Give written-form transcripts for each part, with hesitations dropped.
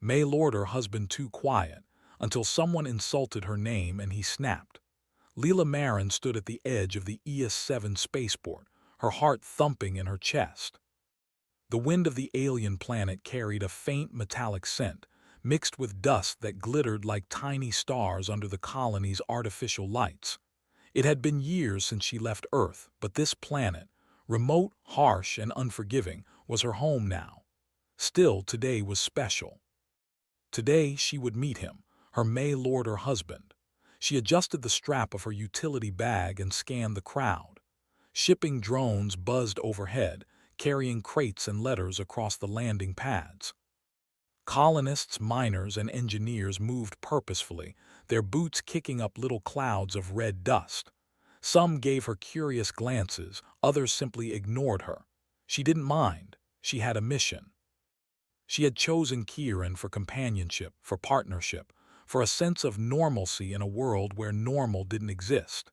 Mail her husband too quiet, until someone insulted her name and he snapped. Leela Marin stood at the edge of the ES-7 spaceport, her heart thumping in her chest. The wind of the alien planet carried a faint metallic scent, mixed with dust that glittered like tiny stars under the colony's artificial lights. It had been years since she left Earth, but this planet, remote, harsh, and unforgiving, was her home now. Still, today was special. Today she would meet him, her Mail-order husband. She adjusted the strap of her utility bag and scanned the crowd. Shipping drones buzzed overhead, carrying crates and letters across the landing pads. Colonists, miners, and engineers moved purposefully, their boots kicking up little clouds of red dust. Some gave her curious glances, others simply ignored her. She didn't mind. She had a mission. She had chosen Kieran for companionship, for partnership, for a sense of normalcy in a world where normal didn't exist.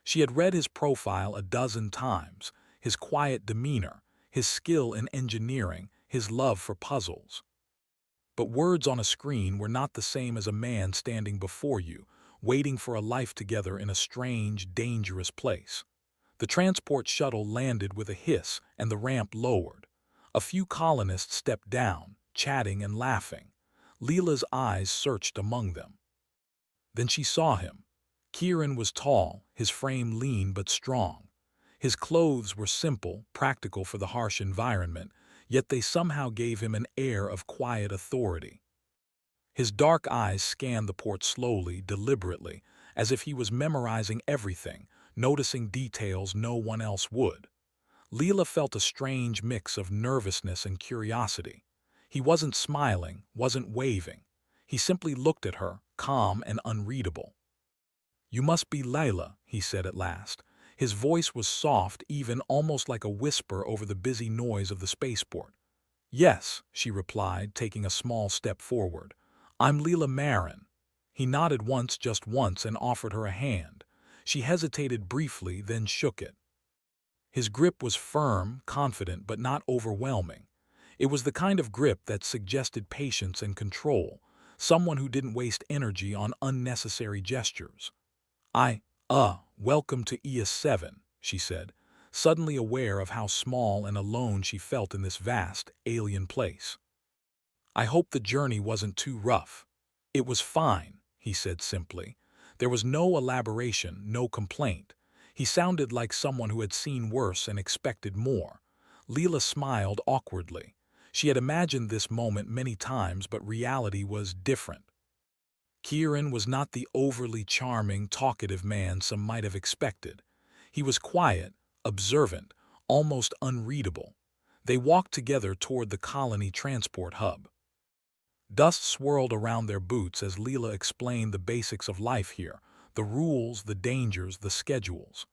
She had read his profile a dozen times, his quiet demeanor, his skill in engineering, his love for puzzles. But words on a screen were not the same as a man standing before you, waiting for a life together in a strange, dangerous place. The transport shuttle landed with a hiss and the ramp lowered. A few colonists stepped down, chatting and laughing. Leela's eyes searched among them. Then she saw him. Kieran was tall, his frame lean but strong. His clothes were simple, practical for the harsh environment, yet they somehow gave him an air of quiet authority. His dark eyes scanned the port slowly, deliberately, as if he was memorizing everything, noticing details no one else would. Leela felt a strange mix of nervousness and curiosity. He wasn't smiling, wasn't waving. He simply looked at her, calm and unreadable. "You must be Layla," he said at last. His voice was soft, even almost like a whisper over the busy noise of the spaceport. "Yes," she replied, taking a small step forward. "I'm Leela Marin." He nodded once, just once, and offered her a hand. She hesitated briefly, then shook it. His grip was firm, confident, but not overwhelming. It was the kind of grip that suggested patience and control, someone who didn't waste energy on unnecessary gestures. Welcome to ES-7, she said, suddenly aware of how small and alone she felt in this vast, alien place. "I hope the journey wasn't too rough." "It was fine," he said simply. There was no elaboration, no complaint. He sounded like someone who had seen worse and expected more. Leela smiled awkwardly. She had imagined this moment many times, but reality was different. Kieran was not the overly charming, talkative man some might have expected. He was quiet, observant, almost unreadable. They walked together toward the colony transport hub. Dust swirled around their boots as Leela explained the basics of life here, the rules, the dangers, the schedules.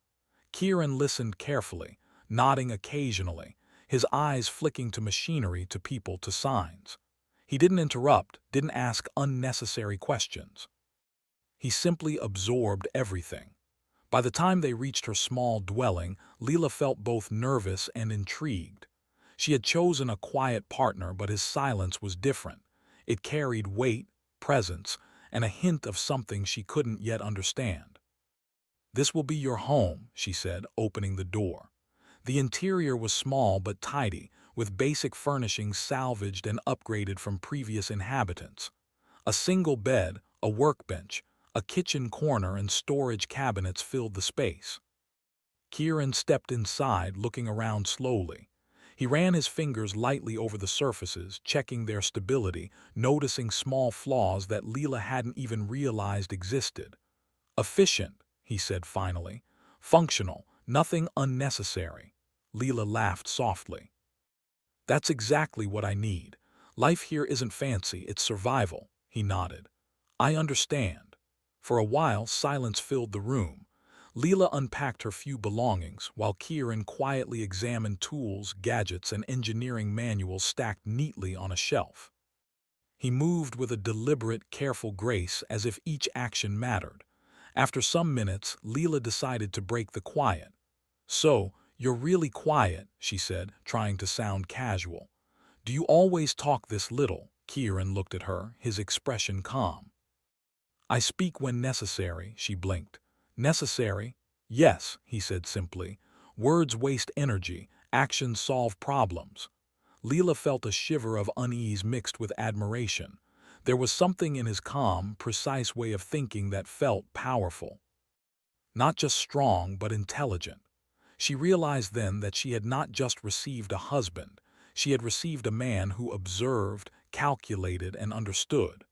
Kieran listened carefully, nodding occasionally, his eyes flicking to machinery, to people, to signs. He didn't interrupt, didn't ask unnecessary questions. He simply absorbed everything. By the time they reached her small dwelling, Leela felt both nervous and intrigued. She had chosen a quiet partner, but his silence was different. It carried weight, presence, and a hint of something she couldn't yet understand. "This will be your home," she said, opening the door. The interior was small but tidy, with basic furnishings salvaged and upgraded from previous inhabitants. A single bed, a workbench, a kitchen corner, and storage cabinets filled the space. Kieran stepped inside, looking around slowly. He ran his fingers lightly over the surfaces, checking their stability, noticing small flaws that Leela hadn't even realized existed. "Efficient," he said finally. "Functional, nothing unnecessary." Leela laughed softly. "That's exactly what I need. Life here isn't fancy, it's survival," he nodded. "I understand." For a while, silence filled the room. Leela unpacked her few belongings, while Kieran quietly examined tools, gadgets, and engineering manuals stacked neatly on a shelf. He moved with a deliberate, careful grace, as if each action mattered. After some minutes, Leela decided to break the quiet. "So, you're really quiet," she said, trying to sound casual. "Do you always talk this little?" Kieran looked at her, his expression calm. I speak when necessary, she blinked. Necessary? Yes, he said simply. Words waste energy, actions solve problems. Leela felt a shiver of unease mixed with admiration. There was something in his calm, precise way of thinking that felt powerful. Not just strong, but intelligent. She realized then that she had not just received a husband, she had received a man who observed, calculated, and understood.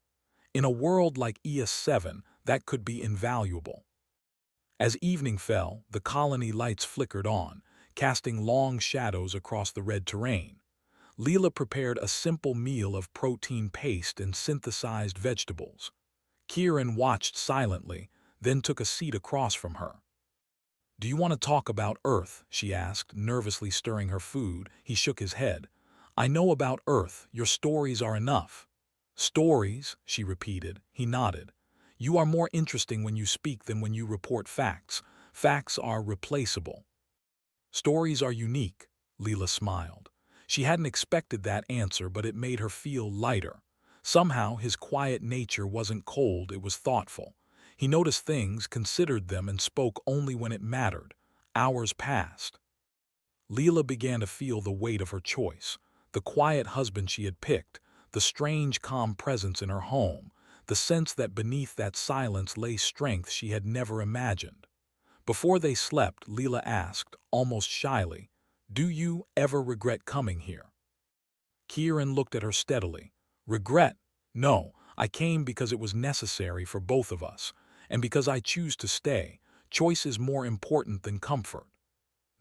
In a world like ES7, that could be invaluable. As evening fell, the colony lights flickered on, casting long shadows across the red terrain. Leela prepared a simple meal of protein paste and synthesized vegetables. Kieran watched silently, then took a seat across from her. Do you want to talk about Earth? She asked, nervously stirring her food. He shook his head. I know about Earth. Your stories are enough. Stories, she repeated. He nodded. You are more interesting when you speak than when you report facts. Facts are replaceable. Stories are unique, Leela smiled. She hadn't expected that answer, but it made her feel lighter. Somehow his quiet nature wasn't cold, it was thoughtful. He noticed things, considered them, and spoke only when it mattered. Hours passed. Leela began to feel the weight of her choice. The quiet husband she had picked, the strange calm presence in her home, the sense that beneath that silence lay strength she had never imagined. Before they slept, Leela asked, almost shyly, Do you ever regret coming here? Kieran looked at her steadily. Regret? No, I came because it was necessary for both of us, and because I choose to stay. Choice is more important than comfort.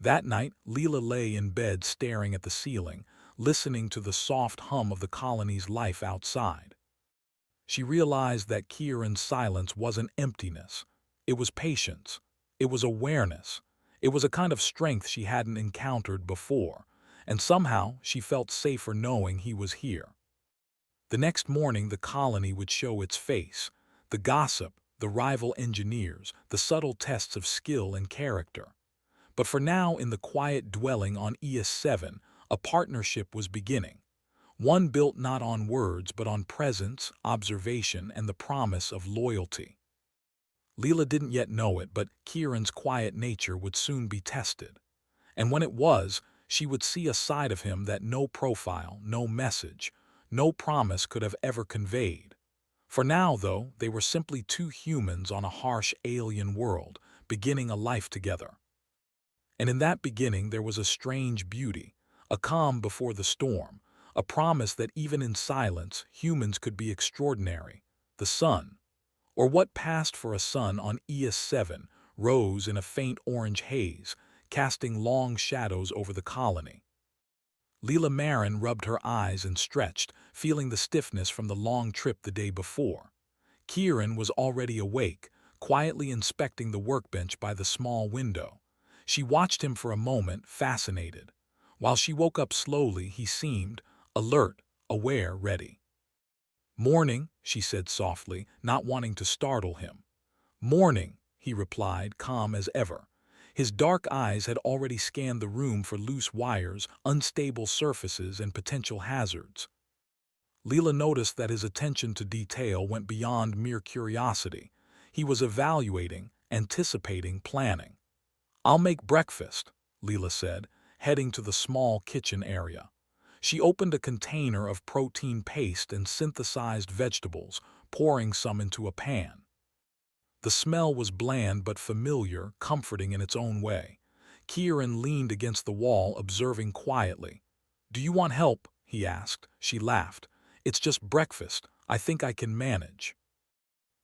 That night, Leela lay in bed staring at the ceiling, listening to the soft hum of the colony's life outside. She realized that Kieran's silence wasn't emptiness. It was patience. It was awareness. It was a kind of strength she hadn't encountered before, and somehow she felt safer knowing he was here. The next morning the colony would show its face, the gossip, the rival engineers, the subtle tests of skill and character. But for now, in the quiet dwelling on ES7, a partnership was beginning. One built not on words but on presence, observation, and the promise of loyalty. Leela didn't yet know it, but Kieran's quiet nature would soon be tested. And when it was, she would see a side of him that no profile, no message, no promise could have ever conveyed. For now, though, they were simply two humans on a harsh alien world, beginning a life together. And in that beginning there was a strange beauty, a calm before the storm, a promise that even in silence humans could be extraordinary. The sun, or what passed for a sun on ES7, rose in a faint orange haze, casting long shadows over the colony. Leela Marin rubbed her eyes and stretched, feeling the stiffness from the long trip the day before. Kieran was already awake, quietly inspecting the workbench by the small window. She watched him for a moment, fascinated. While she woke up slowly, he seemed alert, aware, ready. Morning, she said softly, not wanting to startle him. Morning, he replied, calm as ever. His dark eyes had already scanned the room for loose wires, unstable surfaces, and potential hazards. Leela noticed that his attention to detail went beyond mere curiosity. He was evaluating, anticipating, planning. I'll make breakfast, Leela said, heading to the small kitchen area. She opened a container of protein paste and synthesized vegetables, pouring some into a pan. The smell was bland but familiar, comforting in its own way. Kieran leaned against the wall, observing quietly. Do you want help? He asked. She laughed. It's just breakfast. I think I can manage.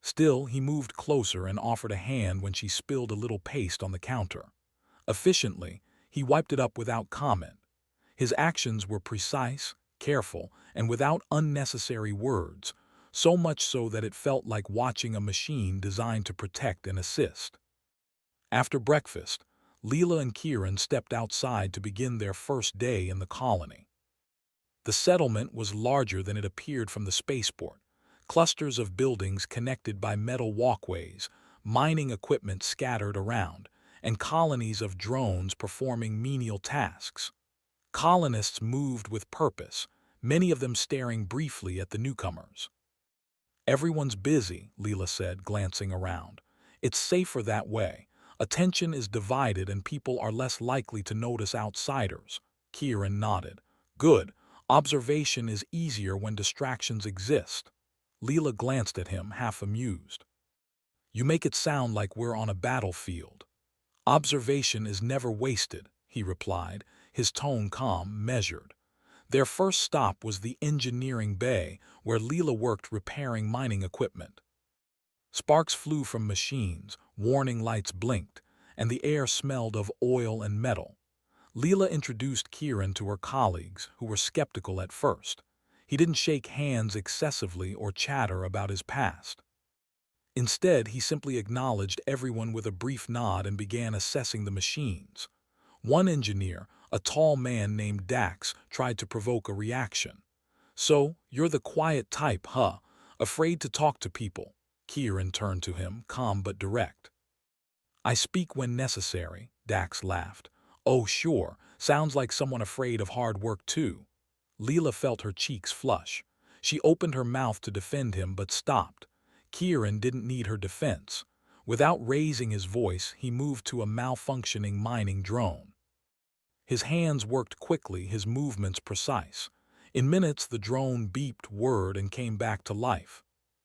Still, he moved closer and offered a hand when she spilled a little paste on the counter. Efficiently, he wiped it up without comment. His actions were precise, careful, and without unnecessary words, so much so that it felt like watching a machine designed to protect and assist. After breakfast, Leela and Kieran stepped outside to begin their first day in the colony. The settlement was larger than it appeared from the spaceport. Clusters of buildings connected by metal walkways, mining equipment scattered around, and colonies of drones performing menial tasks. Colonists moved with purpose, many of them staring briefly at the newcomers. "Everyone's busy," Leela said, glancing around. "It's safer that way. Attention is divided and people are less likely to notice outsiders." Kieran nodded. "Good. Observation is easier when distractions exist." Leela glanced at him, half amused. "You make it sound like we're on a battlefield." "Observation is never wasted," he replied, his tone calm, measured. Their first stop was the engineering bay, where Leela worked repairing mining equipment. Sparks flew from machines, warning lights blinked, and the air smelled of oil and metal. Leela introduced Kieran to her colleagues, who were skeptical at first. He didn't shake hands excessively or chatter about his past. Instead, he simply acknowledged everyone with a brief nod and began assessing the machines. One engineer, a tall man named Dax, tried to provoke a reaction. "So, you're the quiet type, huh? Afraid to talk to people?" Kieran turned to him, calm but direct. "I speak when necessary," Dax laughed. "Oh, sure, sounds like someone afraid of hard work too." Leela felt her cheeks flush. She opened her mouth to defend him but stopped. Kieran didn't need her defense. Without raising his voice, he moved to a malfunctioning mining drone. His hands worked quickly, his movements precise. In minutes, the drone beeped, whirred, and came back to life.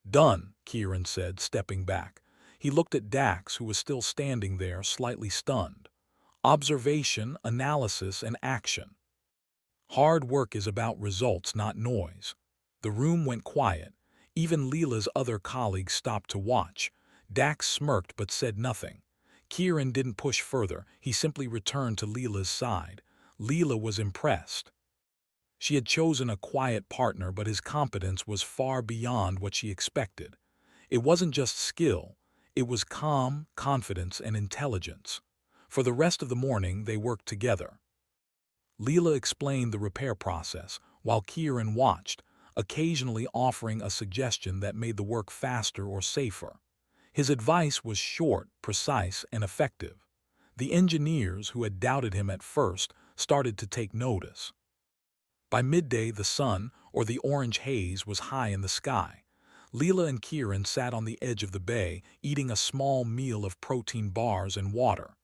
"Done," Kieran said, stepping back. He looked at Dax, who was still standing there, slightly stunned. "Observation, analysis, and action. Hard work is about results, not noise." The room went quiet. Even Leela's other colleagues stopped to watch. Dax smirked but said nothing. Kieran didn't push further, he simply returned to Leela's side. Leela was impressed. She had chosen a quiet partner, but his competence was far beyond what she expected. It wasn't just skill, it was calm, confidence, and intelligence. For the rest of the morning, they worked together. Leela explained the repair process, while Kieran watched, occasionally offering a suggestion that made the work faster or safer. His advice was short, precise, and effective. The engineers, who had doubted him at first, started to take notice. By midday, the sun, or the orange haze, was high in the sky. Leela and Kieran sat on the edge of the bay, eating a small meal of protein bars and water.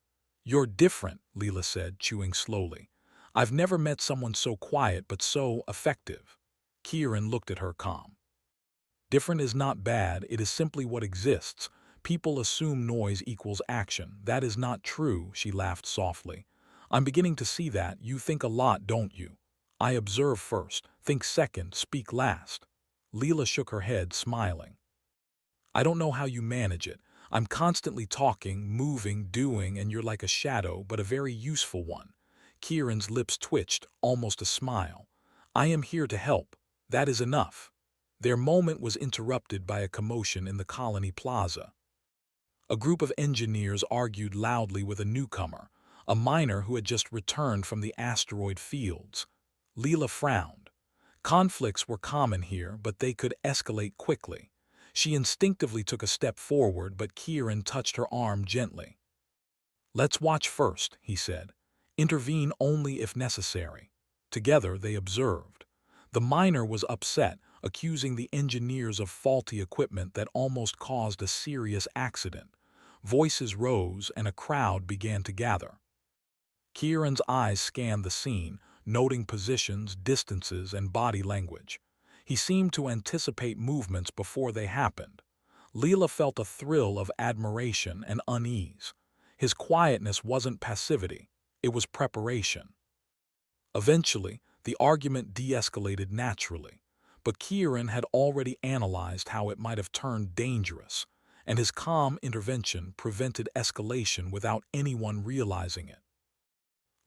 "You're different," Leela said, chewing slowly. "I've never met someone so quiet but so effective." Kieran looked at her calm. "Different is not bad, it is simply what exists. People assume noise equals action. That is not true," she laughed softly. "I'm beginning to see that. You think a lot, don't you? I observe first, think second, speak last." Leela shook her head, smiling. "I don't know how you manage it. I'm constantly talking, moving, doing, and you're like a shadow, but a very useful one." Kieran's lips twitched, almost a smile. "I am here to help. That is enough." Their moment was interrupted by a commotion in the Colony Plaza. A group of engineers argued loudly with a newcomer, a miner who had just returned from the asteroid fields. Leela frowned. Conflicts were common here, but they could escalate quickly. She instinctively took a step forward, but Kieran touched her arm gently. "Let's watch first," he said. "Intervene only if necessary." Together they observed. The miner was upset, accusing the engineers of faulty equipment that almost caused a serious accident. Voices rose and a crowd began to gather. Kieran's eyes scanned the scene, noting positions, distances, and body language. He seemed to anticipate movements before they happened. Leela felt a thrill of admiration and unease. His quietness wasn't passivity, it was preparation. Eventually, the argument de-escalated naturally, but Kieran had already analyzed how it might have turned dangerous, and his calm intervention prevented escalation without anyone realizing it.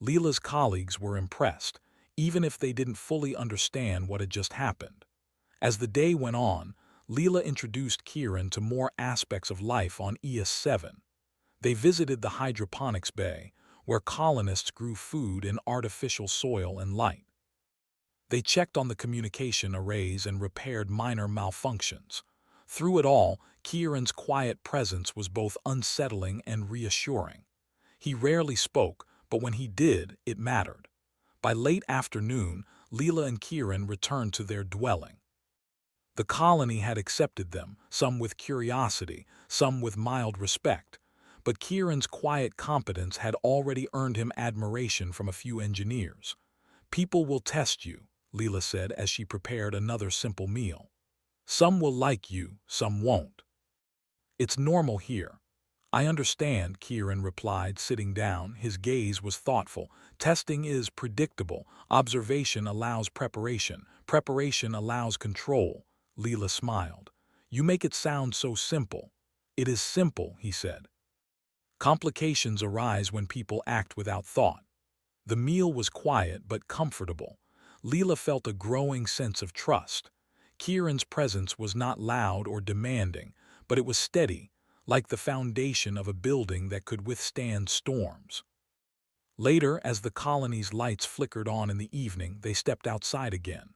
Leela's colleagues were impressed, even if they didn't fully understand what had just happened. As the day went on, Leela introduced Kieran to more aspects of life on ES7. They visited the hydroponics bay, where colonists grew food in artificial soil and light. They checked on the communication arrays and repaired minor malfunctions. Through it all, Kieran's quiet presence was both unsettling and reassuring. He rarely spoke, but when he did, it mattered. By late afternoon, Leela and Kieran returned to their dwelling. The colony had accepted them, some with curiosity, some with mild respect, but Kieran's quiet competence had already earned him admiration from a few engineers. "People will test you," Leela said as she prepared another simple meal. "Some will like you, some won't. It's normal here." "I understand," Kieran replied, sitting down. His gaze was thoughtful. "Testing is predictable. Observation allows preparation. Preparation allows control." Leela smiled. "You make it sound so simple." "It is simple," he said. "Complications arise when people act without thought." The meal was quiet but comfortable. Leela felt a growing sense of trust. Kieran's presence was not loud or demanding, but it was steady, like the foundation of a building that could withstand storms. Later, as the colony's lights flickered on in the evening, they stepped outside again.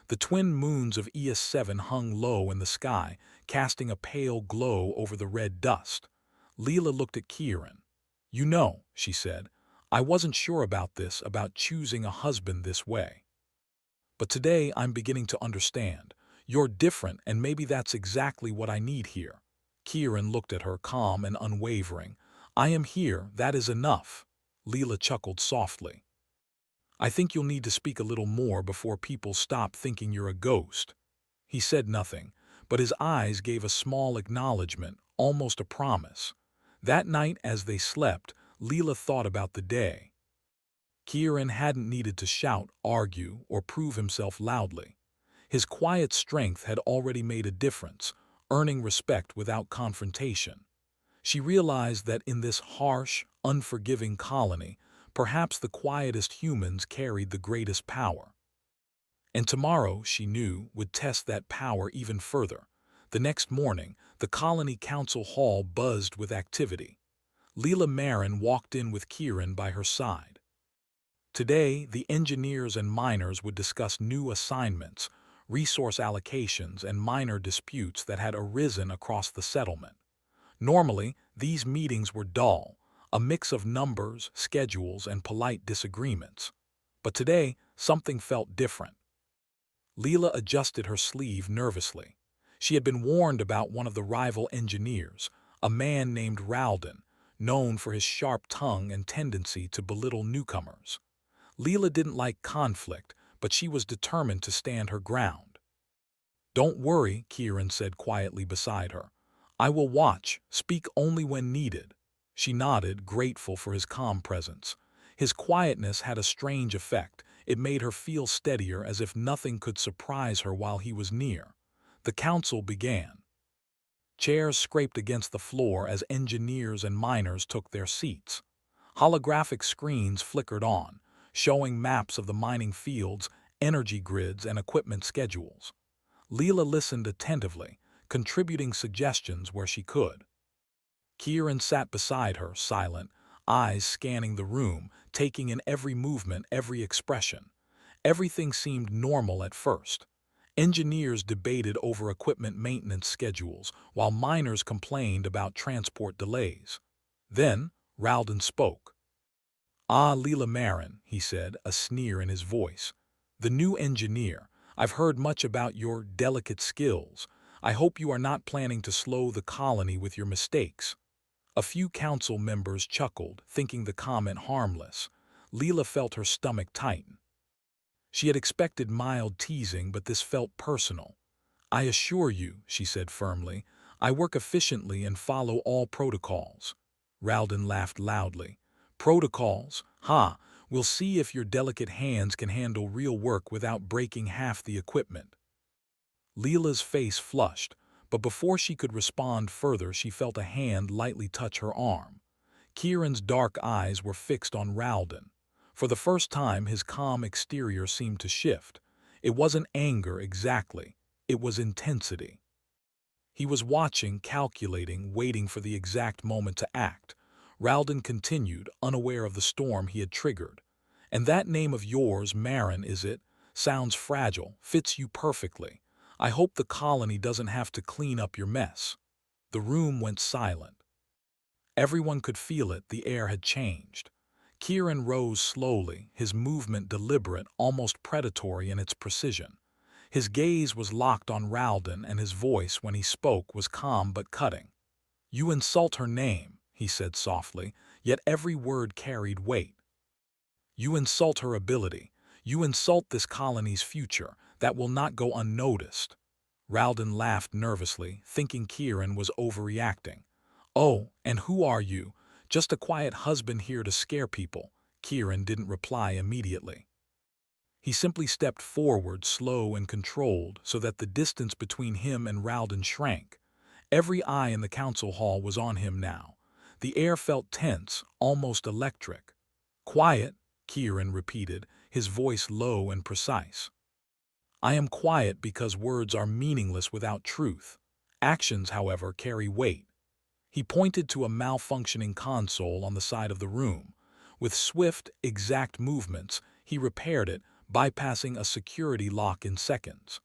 The twin moons of ES7 hung low in the sky, casting a pale glow over the red dust. Leela looked at Kieran. "You know," she said, "I wasn't sure about this, about choosing a husband this way. But today I'm beginning to understand. You're different, and maybe that's exactly what I need here." Kieran looked at her, calm and unwavering. "I am here, that is enough." Leela chuckled softly. "I think you'll need to speak a little more before people stop thinking you're a ghost." He said nothing, but his eyes gave a small acknowledgement, almost a promise. That night, as they slept, Leela thought about the day. Kieran hadn't needed to shout, argue, or prove himself loudly. His quiet strength had already made a difference, earning respect without confrontation. She realized that in this harsh, unforgiving colony, perhaps the quietest humans carried the greatest power. And tomorrow, she knew, would test that power even further. The next morning, the colony council hall buzzed with activity. Leela Marin walked in with Kieran by her side. Today, the engineers and miners would discuss new assignments, resource allocations, and minor disputes that had arisen across the settlement. Normally, these meetings were dull, a mix of numbers, schedules, and polite disagreements. But today, something felt different. Leela adjusted her sleeve nervously. She had been warned about one of the rival engineers, a man named Ralden, known for his sharp tongue and tendency to belittle newcomers. Leela didn't like conflict, but she was determined to stand her ground. "Don't worry," Kieran said quietly beside her. "I will watch, speak only when needed." She nodded, grateful for his calm presence. His quietness had a strange effect. It made her feel steadier, as if nothing could surprise her while he was near. The council began. Chairs scraped against the floor as engineers and miners took their seats. Holographic screens flickered on, showing maps of the mining fields, energy grids, and equipment schedules. Leela listened attentively, contributing suggestions where she could. Kieran sat beside her, silent, eyes scanning the room, taking in every movement, every expression. Everything seemed normal at first. Engineers debated over equipment maintenance schedules, while miners complained about transport delays. Then, Ralden spoke. "Ah, Leela Marin," he said, a sneer in his voice. "The new engineer. I've heard much about your delicate skills. I hope you are not planning to slow the colony with your mistakes." A few council members chuckled, thinking the comment harmless. Leela felt her stomach tighten. She had expected mild teasing, but this felt personal. "I assure you," she said firmly, "I work efficiently and follow all protocols." Ralden laughed loudly. "Protocols? Ha! We'll see if your delicate hands can handle real work without breaking half the equipment." Leela's face flushed, but before she could respond further, she felt a hand lightly touch her arm. Kieran's dark eyes were fixed on Ralden. For the first time, his calm exterior seemed to shift. It wasn't anger exactly, it was intensity. He was watching, calculating, waiting for the exact moment to act. Ralden continued, unaware of the storm he had triggered. "And that name of yours, Marin, is it? Sounds fragile, fits you perfectly. I hope the colony doesn't have to clean up your mess." The room went silent. Everyone could feel it, the air had changed. Kieran rose slowly, his movement deliberate, almost predatory in its precision. His gaze was locked on Ralden, and his voice, when he spoke, was calm but cutting. "You insult her name," he said softly, yet every word carried weight. "You insult her ability. You insult this colony's future. That will not go unnoticed." Ralden laughed nervously, thinking Kieran was overreacting. "Oh, and who are you? Just a quiet husband here to scare people." Kieran didn't reply immediately. He simply stepped forward, slow and controlled, so that the distance between him and Ralden shrank. Every eye in the council hall was on him now. The air felt tense, almost electric. "Quiet," Kieran repeated, his voice low and precise. "I am quiet because words are meaningless without truth. Actions, however, carry weight." He pointed to a malfunctioning console on the side of the room. With swift, exact movements, he repaired it, bypassing a security lock in seconds.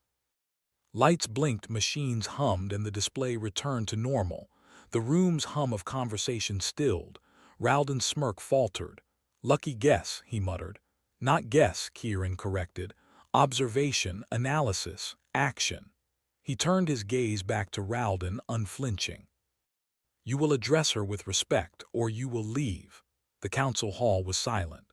Lights blinked, machines hummed, and the display returned to normal. The room's hum of conversation stilled. Ralden's smirk faltered. "Lucky guess," he muttered. "Not guess," Kieran corrected. "Observation, analysis, action." He turned his gaze back to Ralden, unflinching. "You will address her with respect, or you will leave." The council hall was silent.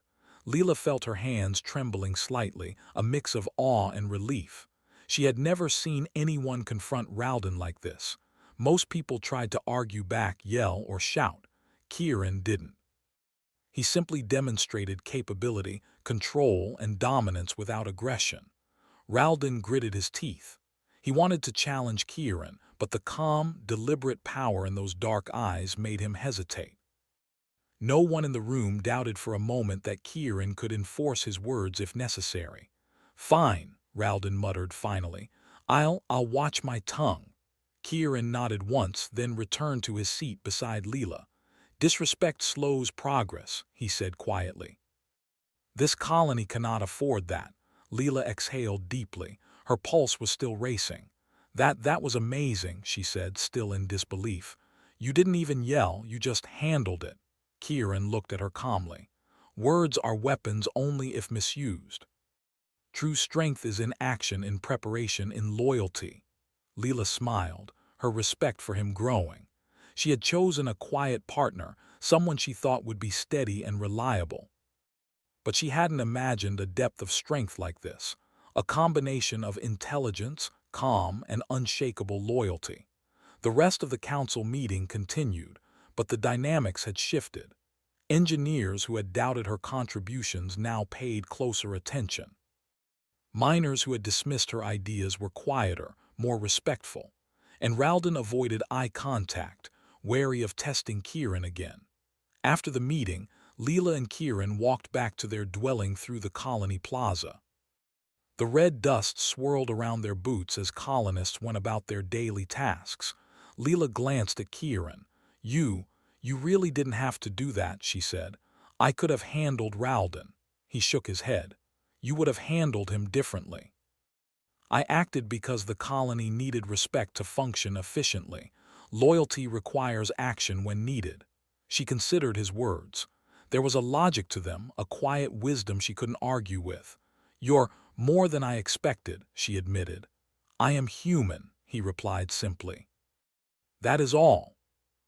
Leela felt her hands trembling slightly, a mix of awe and relief. She had never seen anyone confront Ralden like this. Most people tried to argue back, yell, or shout. Kieran didn't. He simply demonstrated capability, control, and dominance without aggression. Ralden gritted his teeth. He wanted to challenge Kieran, but the calm, deliberate power in those dark eyes made him hesitate. No one in the room doubted for a moment that Kieran could enforce his words if necessary. "Fine," Ralden muttered finally. I'll watch my tongue." Kieran nodded once, then returned to his seat beside Leela. "Disrespect slows progress," he said quietly. "This colony cannot afford that." Leela exhaled deeply. Her pulse was still racing. That was amazing," she said, still in disbelief. "You didn't even yell, you just handled it." Kieran looked at her calmly. "Words are weapons only if misused. True strength is in action, in preparation, in loyalty." Leela smiled, her respect for him growing. She had chosen a quiet partner, someone she thought would be steady and reliable. But she hadn't imagined a depth of strength like this, a combination of intelligence, calm, and unshakable loyalty. The rest of the council meeting continued, but the dynamics had shifted. Engineers who had doubted her contributions now paid closer attention. Miners who had dismissed her ideas were quieter, more respectful, and Ralden avoided eye contact, wary of testing Kieran again. After the meeting, Leela and Kieran walked back to their dwelling through the colony plaza. The red dust swirled around their boots as colonists went about their daily tasks. Leela glanced at Kieran. You really didn't have to do that," she said. "I could have handled Ralden." He shook his head. "You would have handled him differently." "I acted because the colony needed respect to function efficiently. Loyalty requires action when needed." She considered his words. There was a logic to them, a quiet wisdom she couldn't argue with. "You're more than I expected," she admitted. "I am human," he replied simply. "That is all."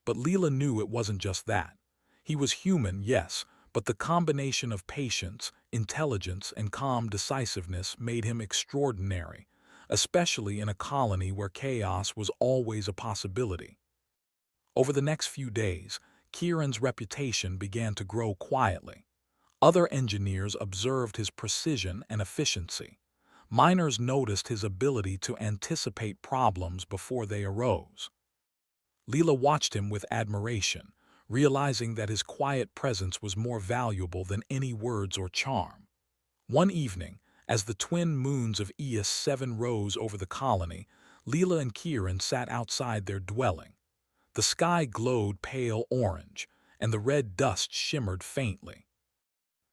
But Leela knew it wasn't just that. He was human, yes, but the combination of patience, intelligence, and calm decisiveness made him extraordinary, especially in a colony where chaos was always a possibility. Over the next few days, Kieran's reputation began to grow quietly. Other engineers observed his precision and efficiency. Miners noticed his ability to anticipate problems before they arose. Leela watched him with admiration, realizing that his quiet presence was more valuable than any words or charm. One evening, as the twin moons of ES7 rose over the colony, Leela and Kieran sat outside their dwelling. The sky glowed pale orange, and the red dust shimmered faintly.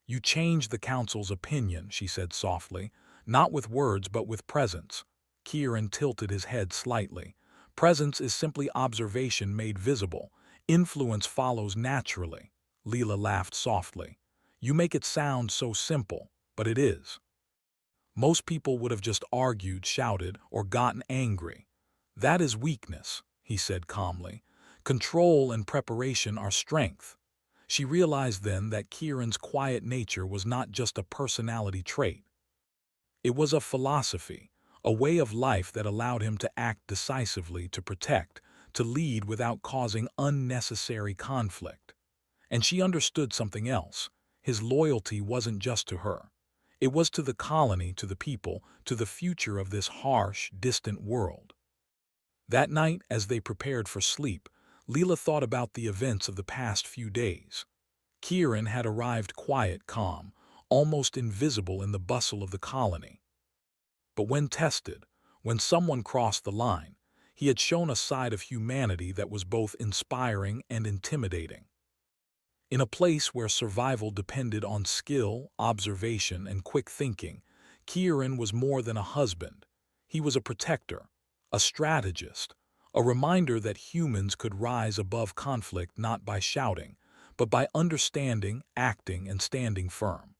"You changed the council's opinion," she said softly, "not with words but with presence." Kieran tilted his head slightly. "Presence is simply observation made visible. Influence follows naturally." Leela laughed softly. You make it sound so simple, but it is. Most people would have just argued, shouted, or gotten angry. That is weakness, he said calmly. Control and preparation are strength. She realized then that Kieran's quiet nature was not just a personality trait. It was a philosophy, a way of life that allowed him to act decisively, to protect, to lead without causing unnecessary conflict. And she understood something else. His loyalty wasn't just to her. It was to the colony, to the people, to the future of this harsh, distant world. That night, as they prepared for sleep, Leela thought about the events of the past few days. Kieran had arrived quiet, calm, almost invisible in the bustle of the colony. But when tested, when someone crossed the line, he had shown a side of humanity that was both inspiring and intimidating. In a place where survival depended on skill, observation, and quick thinking, Kieran was more than a husband. He was a protector, a strategist, a reminder that humans could rise above conflict not by shouting, but by understanding, acting, and standing firm.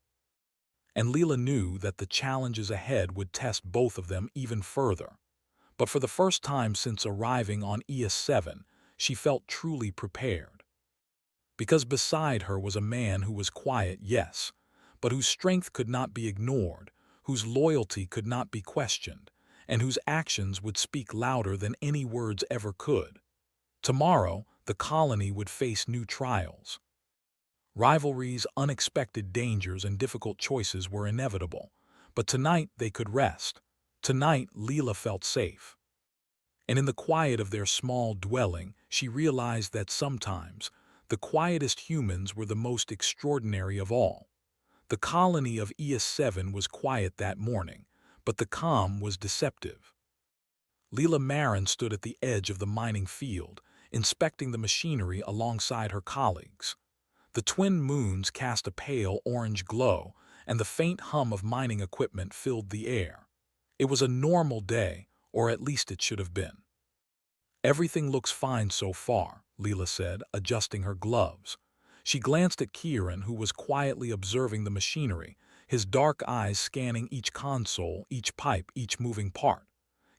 And Leela knew that the challenges ahead would test both of them even further. But for the first time since arriving on ES7, she felt truly prepared. Because beside her was a man who was quiet, yes, but whose strength could not be ignored, whose loyalty could not be questioned, and whose actions would speak louder than any words ever could. Tomorrow, the colony would face new trials. Rivalries, unexpected dangers, and difficult choices were inevitable, but tonight they could rest. Tonight, Leela felt safe. And in the quiet of their small dwelling, she realized that sometimes the quietest humans were the most extraordinary of all. The colony of ES7 was quiet that morning, but the calm was deceptive. Leela Marin stood at the edge of the mining field, inspecting the machinery alongside her colleagues. The twin moons cast a pale orange glow, and the faint hum of mining equipment filled the air. It was a normal day, or at least it should have been. "Everything looks fine so far," Leela said, adjusting her gloves. She glanced at Kieran, who was quietly observing the machinery, his dark eyes scanning each console, each pipe, each moving part.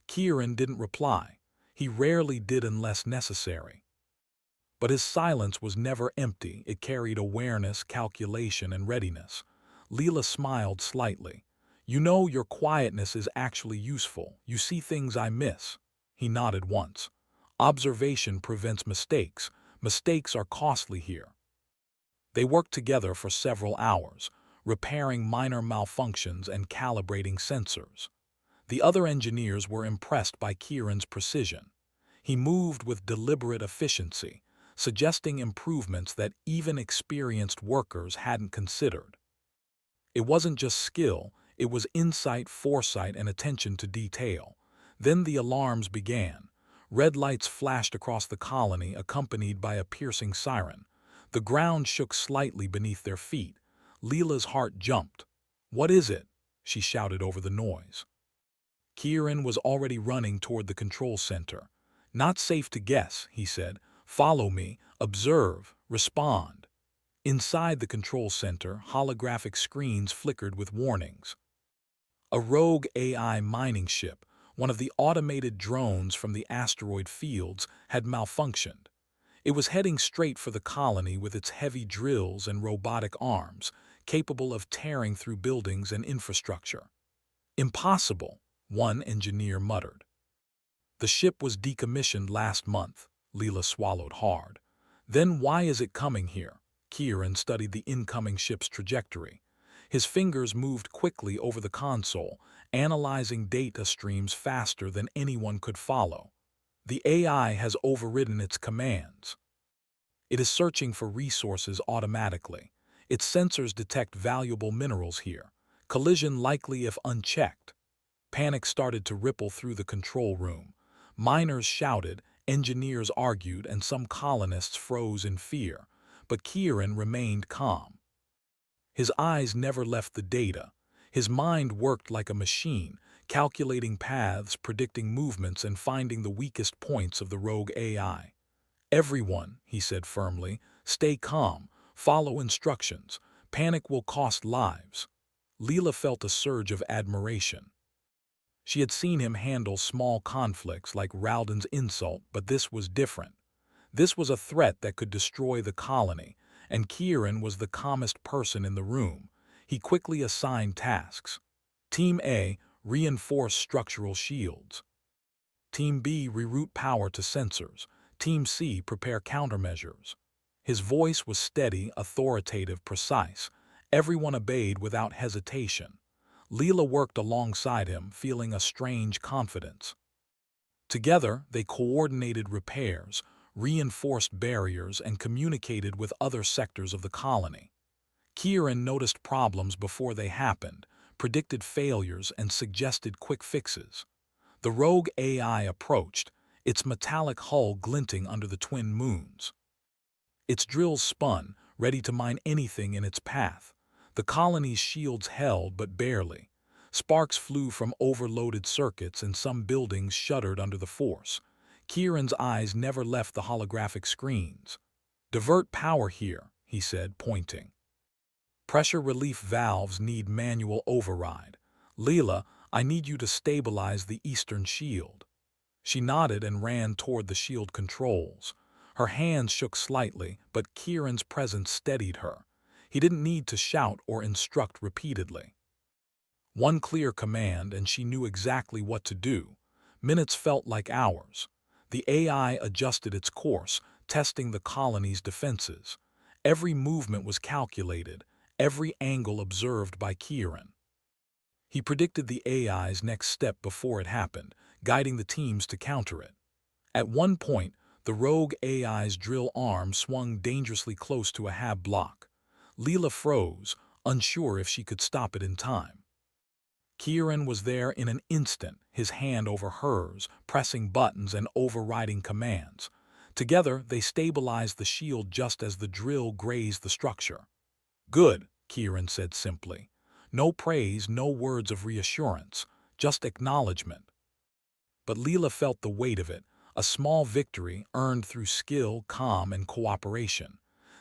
Kieran didn't reply. He rarely did unless necessary. But his silence was never empty. It carried awareness, calculation, and readiness. Leela smiled slightly. "You know, your quietness is actually useful. You see things I miss." He nodded once. "Observation prevents mistakes. Mistakes are costly here." They worked together for several hours, repairing minor malfunctions and calibrating sensors. The other engineers were impressed by Kieran's precision. He moved with deliberate efficiency, suggesting improvements that even experienced workers hadn't considered. It wasn't just skill, it was insight, foresight, and attention to detail. Then the alarms began. Red lights flashed across the colony, accompanied by a piercing siren. The ground shook slightly beneath their feet. Leela's heart jumped. "What is it?" she shouted over the noise. Kieran was already running toward the control center. "Not safe to guess," he said. "Follow me, observe, respond." Inside the control center, holographic screens flickered with warnings. A rogue AI mining ship, one of the automated drones from the asteroid fields, had malfunctioned. It was heading straight for the colony with its heavy drills and robotic arms, capable of tearing through buildings and infrastructure. "Impossible," one engineer muttered. "The ship was decommissioned last month," Leela swallowed hard. "Then why is it coming here?" Kieran studied the incoming ship's trajectory. His fingers moved quickly over the console, analyzing data streams faster than anyone could follow. "The AI has overridden its commands. It is searching for resources automatically. Its sensors detect valuable minerals here. Collision likely if unchecked." Panic started to ripple through the control room. Miners shouted, engineers argued, and some colonists froze in fear. But Kieran remained calm. His eyes never left the data. His mind worked like a machine, calculating paths, predicting movements, and finding the weakest points of the rogue AI. "Everyone," he said firmly, "stay calm, follow instructions, Panic will cost lives. Leela felt a surge of admiration. She had seen him handle small conflicts like Ralden's insult, but this was different. This was a threat that could destroy the colony, and Kieran was the calmest person in the room. He quickly assigned tasks. Team A, reinforce structural shields. Team B, reroute power to sensors. Team C, prepare countermeasures. His voice was steady, authoritative, precise. Everyone obeyed without hesitation. Leela worked alongside him, feeling a strange confidence. Together, they coordinated repairs, reinforced barriers, and communicated with other sectors of the colony. Kieran noticed problems before they happened, predicted failures, and suggested quick fixes. The rogue AI approached, its metallic hull glinting under the twin moons. Its drills spun, ready to mine anything in its path. The colony's shields held, but barely. Sparks flew from overloaded circuits and some buildings shuddered under the force. Kieran's eyes never left the holographic screens. "Divert power here," he said, pointing. "Pressure relief valves need manual override. Leela, I need you to stabilize the eastern shield." She nodded and ran toward the shield controls. Her hands shook slightly, but Kieran's presence steadied her. He didn't need to shout or instruct repeatedly. One clear command, and she knew exactly what to do. Minutes felt like hours. The AI adjusted its course, testing the colony's defenses. Every movement was calculated, every angle observed by Kieran. He predicted the AI's next step before it happened, guiding the teams to counter it. At one point, the rogue AI's drill arm swung dangerously close to a hab block. Leela froze, unsure if she could stop it in time. Kieran was there in an instant, his hand over hers, pressing buttons and overriding commands. Together, they stabilized the shield just as the drill grazed the structure. "Good," Kieran said simply. No praise, no words of reassurance, just acknowledgement. But Leela felt the weight of it, a small victory earned through skill, calm, and cooperation.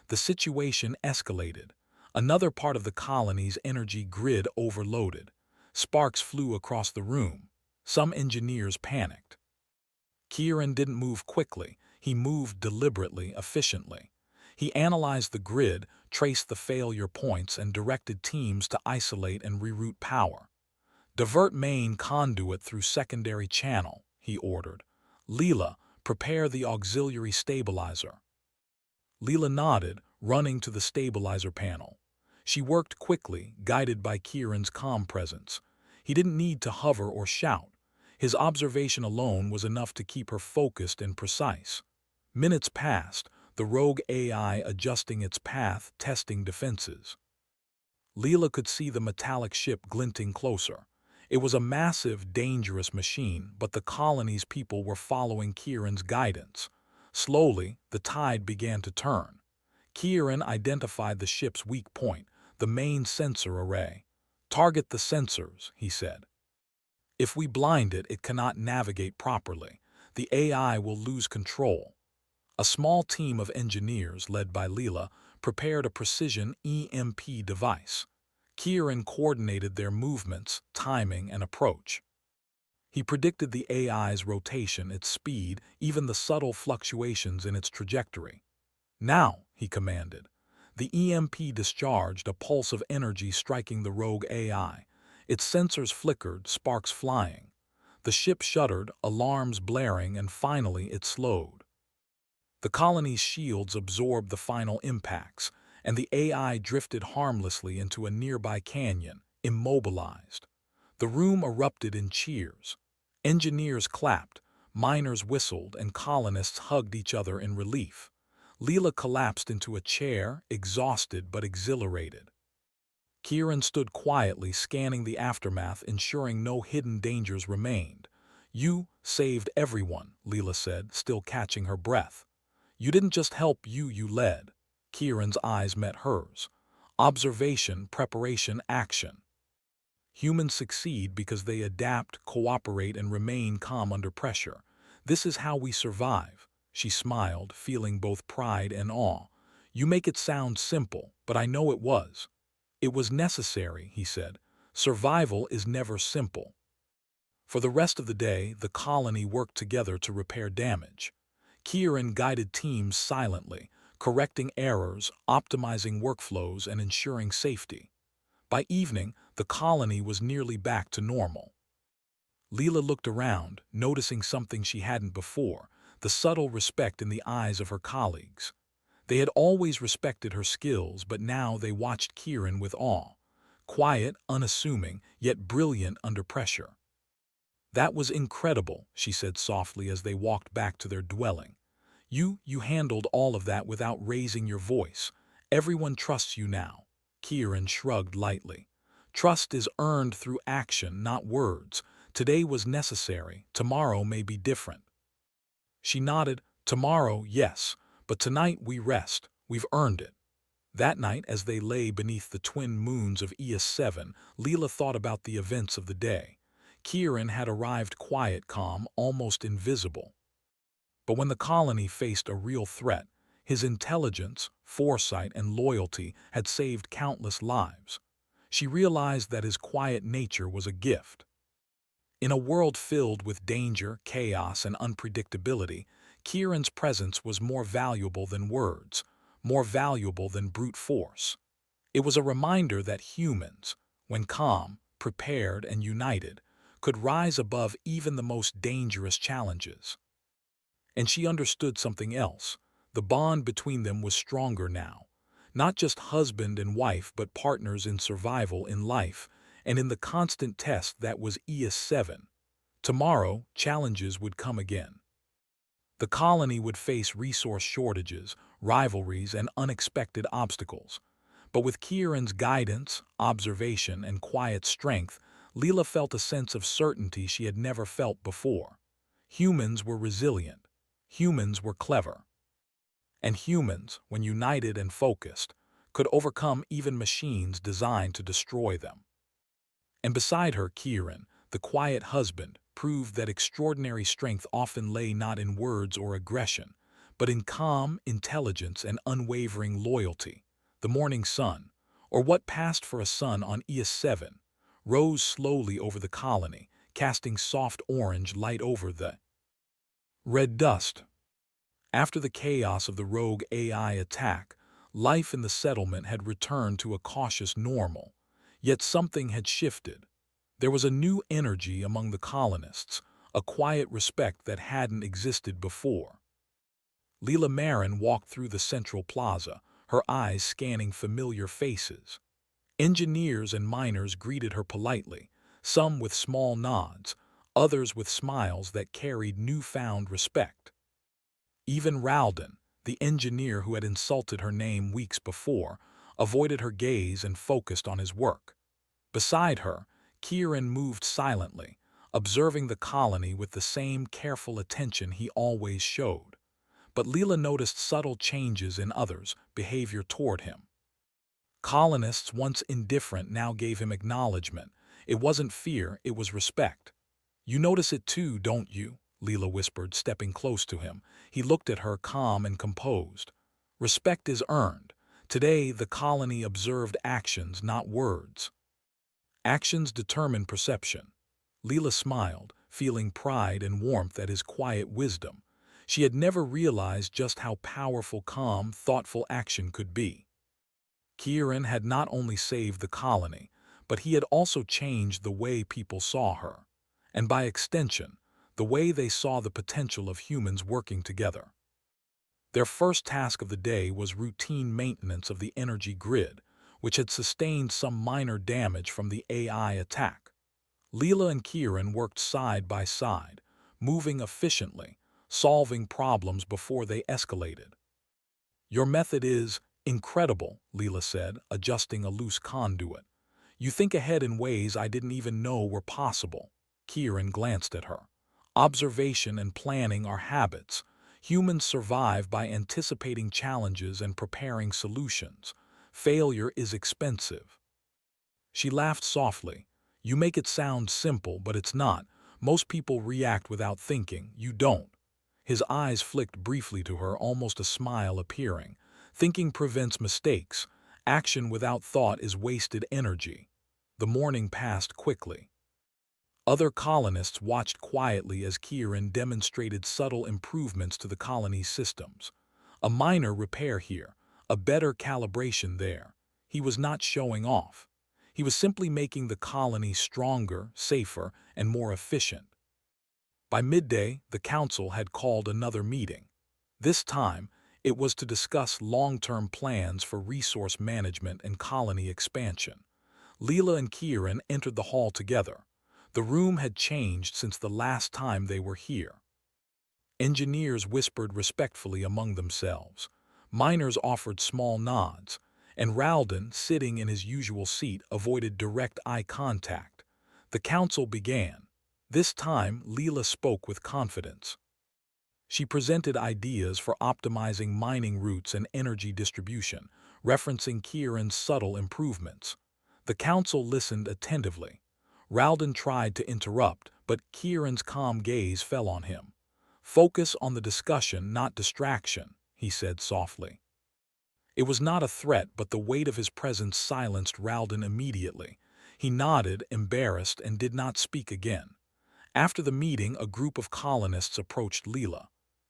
The situation escalated. Another part of the colony's energy grid overloaded. Sparks flew across the room. Some engineers panicked. Kieran didn't move quickly. He moved deliberately, efficiently. He analyzed the grid, traced the failure points, and directed teams to isolate and reroute power. "Divert main conduit through secondary channel," he ordered. "Leela, prepare the auxiliary stabilizer." Leela nodded, running to the stabilizer panel. She worked quickly, guided by Kieran's calm presence. He didn't need to hover or shout. His observation alone was enough to keep her focused and precise. Minutes passed, the rogue AI adjusting its path, testing defenses. Leela could see the metallic ship glinting closer. It was a massive, dangerous machine, but the colony's people were following Kieran's guidance. Slowly, the tide began to turn. Kieran identified the ship's weak point, the main sensor array. "Target the sensors," he said. "If we blind it, it cannot navigate properly. The AI will lose control." A small team of engineers, led by Leela, prepared a precision EMP device. Kieran coordinated their movements, timing, and approach. He predicted the AI's rotation, its speed, even the subtle fluctuations in its trajectory. "Now," he commanded. The EMP discharged, a pulse of energy striking the rogue AI. Its sensors flickered, sparks flying. The ship shuddered, alarms blaring, and finally it slowed. The colony's shields absorbed the final impacts, and the AI drifted harmlessly into a nearby canyon, immobilized. The room erupted in cheers. Engineers clapped, miners whistled, and colonists hugged each other in relief. Leela collapsed into a chair, exhausted but exhilarated. Kieran stood quietly, scanning the aftermath, ensuring no hidden dangers remained. "You saved everyone," Leela said, still catching her breath. "You didn't just help, you led." Kieran's eyes met hers. Observation, preparation, action. Humans succeed because they adapt, cooperate, and remain calm under pressure. This is how we survive. She smiled, feeling both pride and awe. "You make it sound simple, but I know it was." It was necessary, he said. Survival is never simple. For the rest of the day, the colony worked together to repair damage. Kieran guided teams silently, correcting errors, optimizing workflows, and ensuring safety. By evening, the colony was nearly back to normal. Leela looked around, noticing something she hadn't before, the subtle respect in the eyes of her colleagues. They had always respected her skills, but now they watched Kieran with awe. Quiet, unassuming, yet brilliant under pressure. That was incredible, she said softly as they walked back to their dwelling. You handled all of that without raising your voice. Everyone trusts you now. Kieran shrugged lightly. Trust is earned through action, not words. Today was necessary. Tomorrow may be different. She nodded. Tomorrow, yes, but tonight we rest. We've earned it. That night, as they lay beneath the twin moons of ES7, Leela thought about the events of the day. Kieran had arrived quiet, calm, almost invisible. But when the colony faced a real threat, his intelligence, foresight, and loyalty had saved countless lives. She realized that his quiet nature was a gift. In a world filled with danger, chaos, and unpredictability, Kieran's presence was more valuable than words, more valuable than brute force. It was a reminder that humans, when calm, prepared, and united, could rise above even the most dangerous challenges. And she understood something else. The bond between them was stronger now. Not just husband and wife, but partners in survival, in life, and in the constant test that was ES7. Tomorrow, challenges would come again. The colony would face resource shortages, rivalries, and unexpected obstacles. But with Kieran's guidance, observation, and quiet strength, Leela felt a sense of certainty she had never felt before. Humans were resilient. Humans were clever. And humans, when united and focused, could overcome even machines designed to destroy them. And beside her, Kieran, the quiet husband, proved that extraordinary strength often lay not in words or aggression, but in calm, intelligence, and unwavering loyalty. The morning sun, or what passed for a sun on ES7, rose slowly over the colony, casting soft orange light over the red dust. After the chaos of the rogue AI attack, life in the settlement had returned to a cautious normal. Yet something had shifted. There was a new energy among the colonists, a quiet respect that hadn't existed before. Leela Marin walked through the central plaza, her eyes scanning familiar faces. Engineers and miners greeted her politely, some with small nods, others with smiles that carried newfound respect. Even Ralden, the engineer who had insulted her name weeks before, avoided her gaze and focused on his work. Beside her, Kieran moved silently, observing the colony with the same careful attention he always showed. But Leela noticed subtle changes in others' behavior toward him. Colonists, once indifferent, now gave him acknowledgement. It wasn't fear, it was respect. "You notice it too, don't you?" Leela whispered, stepping close to him. He looked at her, calm and composed. "Respect is earned. Today, the colony observed actions, not words. Actions determine perception." Leela smiled, feeling pride and warmth at his quiet wisdom. She had never realized just how powerful calm, thoughtful action could be. Kieran had not only saved the colony, but he had also changed the way people saw her, and by extension, the way they saw the potential of humans working together. Their first task of the day was routine maintenance of the energy grid, which had sustained some minor damage from the AI attack. Leela and Kieran worked side by side, moving efficiently, solving problems before they escalated. "Your method is incredible," Leela said, adjusting a loose conduit. "You think ahead in ways I didn't even know were possible." Kieran glanced at her. "Observation and planning are habits. Humans survive by anticipating challenges and preparing solutions. Failure is expensive." She laughed softly. "You make it sound simple, but it's not. Most people react without thinking. You don't." His eyes flicked briefly to her, almost a smile appearing. "Thinking prevents mistakes. Action without thought is wasted energy. The morning passed quickly. Other colonists watched quietly as Kieran demonstrated subtle improvements to the colony's systems. A minor repair here, a better calibration there. He was not showing off. He was simply making the colony stronger, safer, and more efficient. By midday, the council had called another meeting. This time, it was to discuss long-term plans for resource management and colony expansion. Leela and Kieran entered the hall together. The room had changed since the last time they were here. Engineers whispered respectfully among themselves. Miners offered small nods, and Ralden, sitting in his usual seat, avoided direct eye contact. The council began. This time, Leela spoke with confidence. She presented ideas for optimizing mining routes and energy distribution, referencing Kieran's subtle improvements. The council listened attentively. Ralden tried to interrupt, but Kieran's calm gaze fell on him. "Focus on the discussion, not distraction," he said softly. It was not a threat, but the weight of his presence silenced Ralden immediately. He nodded, embarrassed, and did not speak again. After the meeting, a group of colonists approached Leela.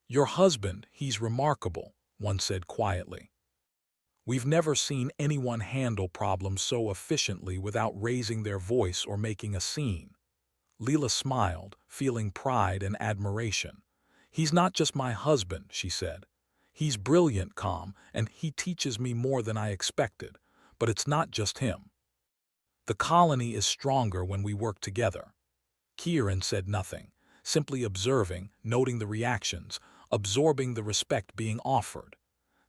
"Your husband, he's remarkable," one said quietly. "We've never seen anyone handle problems so efficiently without raising their voice or making a scene." Leela smiled, feeling pride and admiration. "He's not just my husband," she said. "He's brilliant, calm, and he teaches me more than I expected. But it's not just him. The colony is stronger when we work together." Kieran said nothing, simply observing, noting the reactions, absorbing the respect being offered.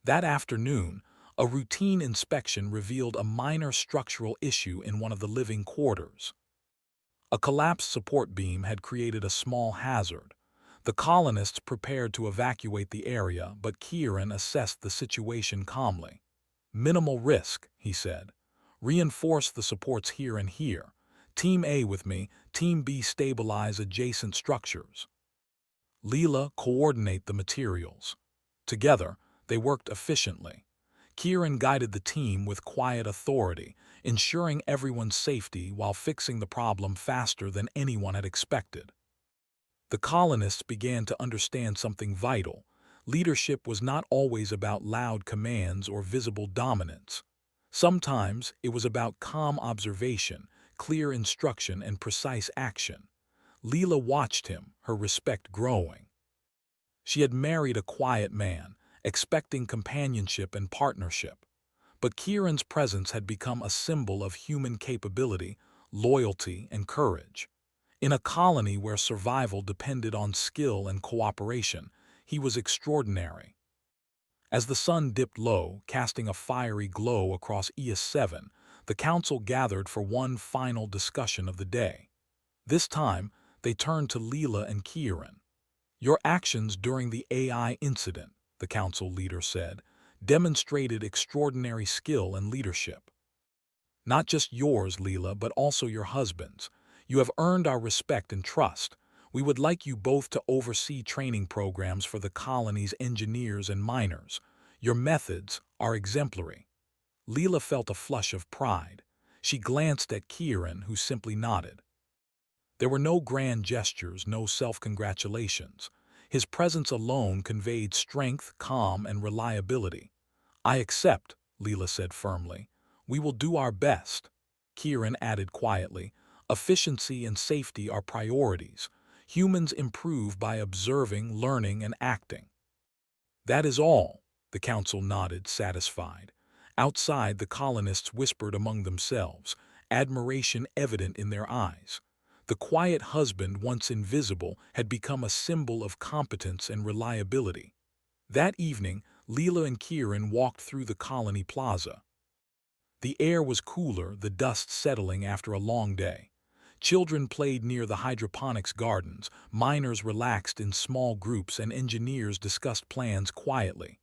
That afternoon, a routine inspection revealed a minor structural issue in one of the living quarters. A collapsed support beam had created a small hazard. The colonists prepared to evacuate the area, but Kieran assessed the situation calmly. "Minimal risk," he said. "Reinforce the supports here and here. Team A with me, Team B stabilize adjacent structures. Leela, coordinate the materials." Together, they worked efficiently. Kieran guided the team with quiet authority, ensuring everyone's safety while fixing the problem faster than anyone had expected. The colonists began to understand something vital. Leadership was not always about loud commands or visible dominance. Sometimes it was about calm observation, clear instruction, and precise action. Leela watched him, her respect growing. She had married a quiet man, expecting companionship and partnership. But Kieran's presence had become a symbol of human capability, loyalty, and courage. In a colony where survival depended on skill and cooperation, he was extraordinary. As the sun dipped low, casting a fiery glow across ES7, the council gathered for one final discussion of the day. This time, they turned to Leela and Kieran. "Your actions during the AI incident," the council leader said, "demonstrated extraordinary skill and leadership. Not just yours, Leela, but also your husband's. You have earned our respect and trust. We would like you both to oversee training programs for the colony's engineers and miners. Your methods are exemplary." Leela felt a flush of pride. She glanced at Kieran, who simply nodded. There were no grand gestures, no self-congratulations. His presence alone conveyed strength, calm, and reliability. "I accept," Leela said firmly. "We will do our best." Kieran added quietly, "Efficiency and safety are priorities. Humans improve by observing, learning, and acting." "That is all," the council nodded, satisfied. Outside, the colonists whispered among themselves, admiration evident in their eyes. The quiet husband, once invisible, had become a symbol of competence and reliability. That evening, Leela and Kieran walked through the colony plaza. The air was cooler, the dust settling after a long day. Children played near the hydroponics gardens, miners relaxed in small groups, and engineers discussed plans quietly.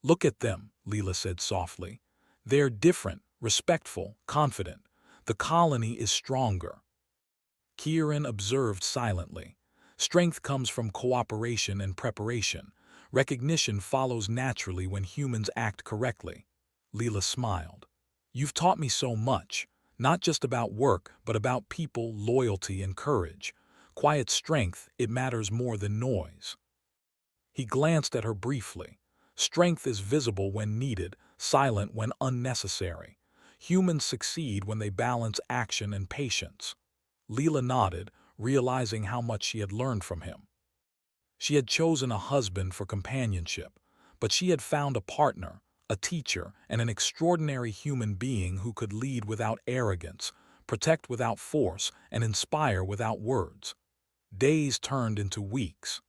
"Look at them," Leela said softly. "They're different, respectful, confident. The colony is stronger." Kieran observed silently. Strength comes from cooperation and preparation. Recognition follows naturally when humans act correctly. Leela smiled. You've taught me so much, not just about work, but about people, loyalty, and courage. Quiet strength, it matters more than noise. He glanced at her briefly. Strength is visible when needed, silent when unnecessary. Humans succeed when they balance action and patience. Leela nodded, realizing how much she had learned from him. She had chosen a husband for companionship, but she had found a partner, a teacher, and an extraordinary human being who could lead without arrogance, protect without force, and inspire without words. Days turned into weeks.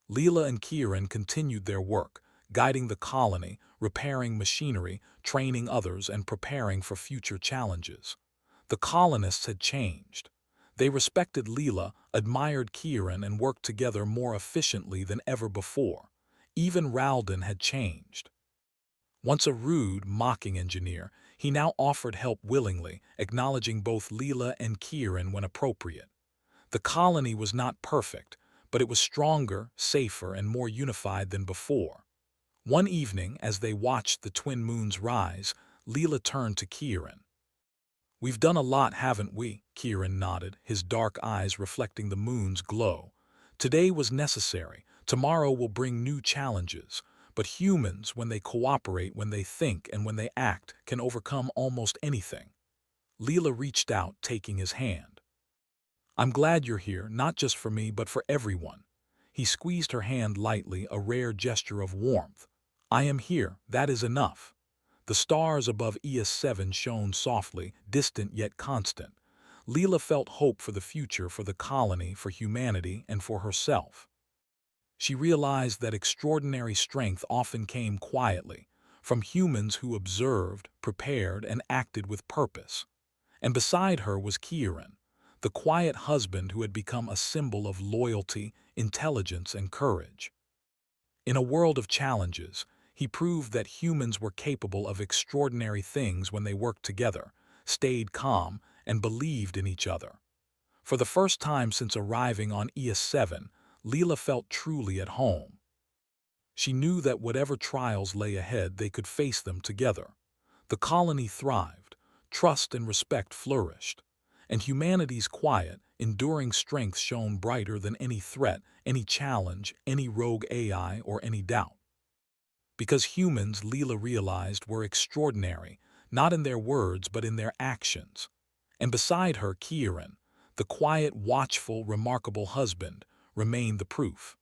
Leela and Kieran continued their work, guiding the colony, repairing machinery, training others, and preparing for future challenges. The colonists had changed. They respected Leela, admired Kieran, and worked together more efficiently than ever before. Even Ralden had changed. Once a rude, mocking engineer, he now offered help willingly, acknowledging both Leela and Kieran when appropriate. The colony was not perfect, but it was stronger, safer, and more unified than before. One evening, as they watched the twin moons rise, Leela turned to Kieran. "We've done a lot, haven't we?" Kieran nodded, his dark eyes reflecting the moon's glow. "Today was necessary. Tomorrow will bring new challenges. But humans, when they cooperate, when they think, and when they act, can overcome almost anything." Leela reached out, taking his hand. "I'm glad you're here, not just for me, but for everyone." He squeezed her hand lightly, a rare gesture of warmth. "I am here, that is enough." The stars above ES7 shone softly, distant yet constant. Leela felt hope for the future, for the colony, for humanity, and for herself. She realized that extraordinary strength often came quietly, from humans who observed, prepared, and acted with purpose. And beside her was Kieran, the quiet husband who had become a symbol of loyalty, intelligence, and courage. In a world of challenges, he proved that humans were capable of extraordinary things when they worked together, stayed calm, and believed in each other. For the first time since arriving on ES7, Leela felt truly at home. She knew that whatever trials lay ahead, they could face them together. The colony thrived, trust and respect flourished, and humanity's quiet, enduring strength shone brighter than any threat, any challenge, any rogue AI, or any doubt. Because humans, Leela realized, were extraordinary, not in their words but in their actions. And beside her, Kieran, the quiet, watchful, remarkable husband, remained the proof.